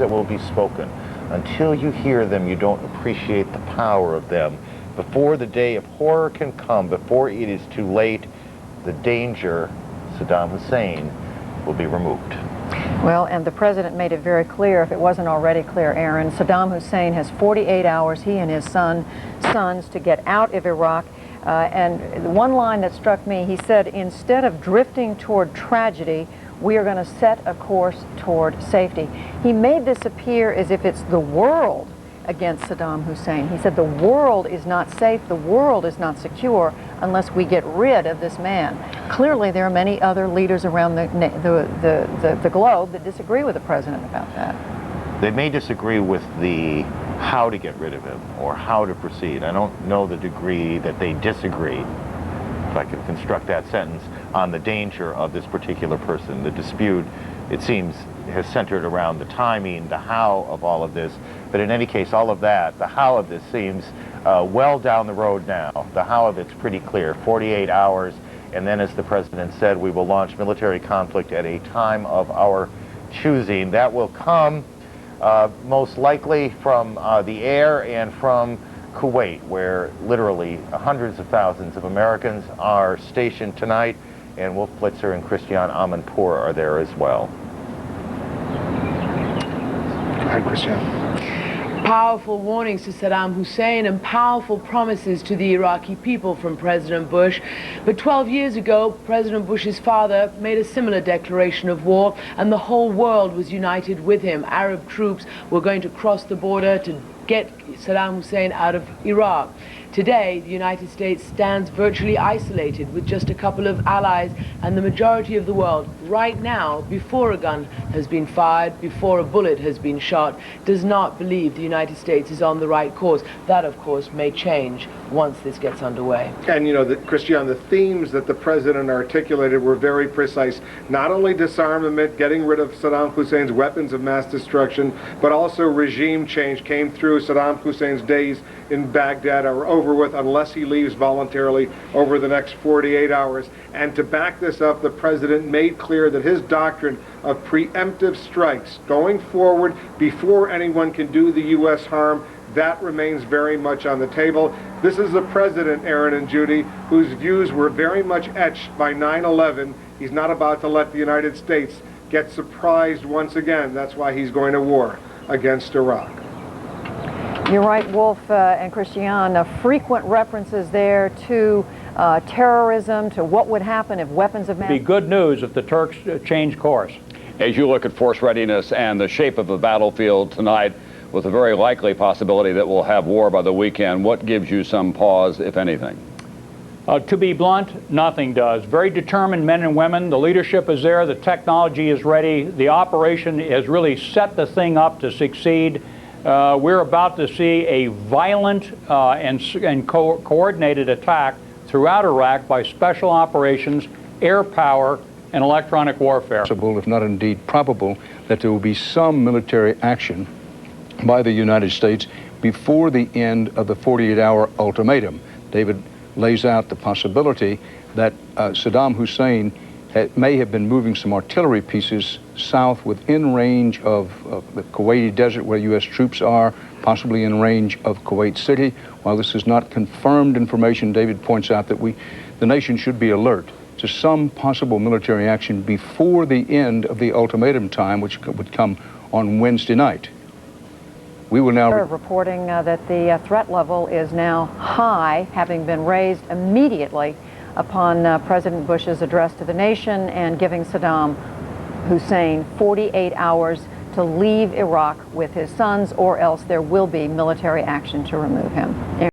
that will be spoken. Until you hear them, you don't appreciate the power of them. Before the day of horror can come, before it is too late, the danger, Saddam Hussein, will be removed. Well, and the president made it very clear, if it wasn't already clear, Aaron, Saddam Hussein has 48 hours, he and his sons, to get out of Iraq. And one line that struck me, he said, instead of drifting toward tragedy, we are going to set a course toward safety. He made this appear as if it's the world against Saddam Hussein. He said the world is not safe, the world is not secure unless we get rid of this man. Clearly there are many other leaders around the globe that disagree with the president about that. They may disagree with the how to get rid of him or how to proceed. I don't know the degree that they disagree, if I can construct that sentence, on the danger of this particular person. The dispute, it seems, has centered around the timing, the how of all of this. But in any case, all of that, the how of this seems well down the road now. The how of it's pretty clear, 48 hours, and then as the president said, we will launch military conflict at a time of our choosing. That will come most likely from the air and from Kuwait, where literally hundreds of thousands of Americans are stationed tonight, and Wolf Blitzer and Christian Amanpour are there as well. Hi, Christian. Powerful warnings to Saddam Hussein and powerful promises to the Iraqi people from President Bush. But 12 years ago, President Bush's father made a similar declaration of war, and the whole world was united with him. Arab troops were going to cross the border to get Saddam Hussein out of Iraq. Today, the United States stands virtually isolated with just a couple of allies, and the majority of the world right now, before a gun has been fired, before a bullet has been shot, does not believe the United States is on the right course. That, of course, may change once this gets underway. And you know, Christian, the themes that the president articulated were very precise. Not only disarmament, getting rid of Saddam Hussein's weapons of mass destruction, but also regime change came through. Saddam Hussein's days in Baghdad are over with unless he leaves voluntarily over the next 48 hours. And to back this up, the president made clear that his doctrine of preemptive strikes going forward before anyone can do the U.S. harm, that remains very much on the table. This is a president, Aaron and Judy, whose views were very much etched by 9/11. He's not about to let the United States get surprised once again. That's why he's going to war against Iraq. You're right, Wolf and Christian. Frequent references there to terrorism, to what would happen if weapons of mass... It'd be good news if the Turks change course. As you look at force readiness and the shape of the battlefield tonight, with a very likely possibility that we'll have war by the weekend, what gives you some pause, if anything? To be blunt, nothing does. Very determined men and women. The leadership is there. The technology is ready. The operation has really set the thing up to succeed. We're about to see a violent and coordinated attack throughout Iraq by special operations, air power, and electronic warfare. Possible, if not indeed probable, that there will be some military action by the United States before the end of the 48-hour ultimatum. David lays out the possibility that Saddam Hussein may have been moving some artillery pieces south within range of the Kuwaiti desert where U.S. troops are, possibly in range of Kuwait City. While this is not confirmed information, David points out that the nation should be alert to some possible military action before the end of the ultimatum time, which would come on Wednesday night. We will now... reporting that the threat level is now high, having been raised immediately upon President Bush's address to the nation and giving Saddam Hussein 48 hours to leave Iraq with his sons, or else there will be military action to remove him.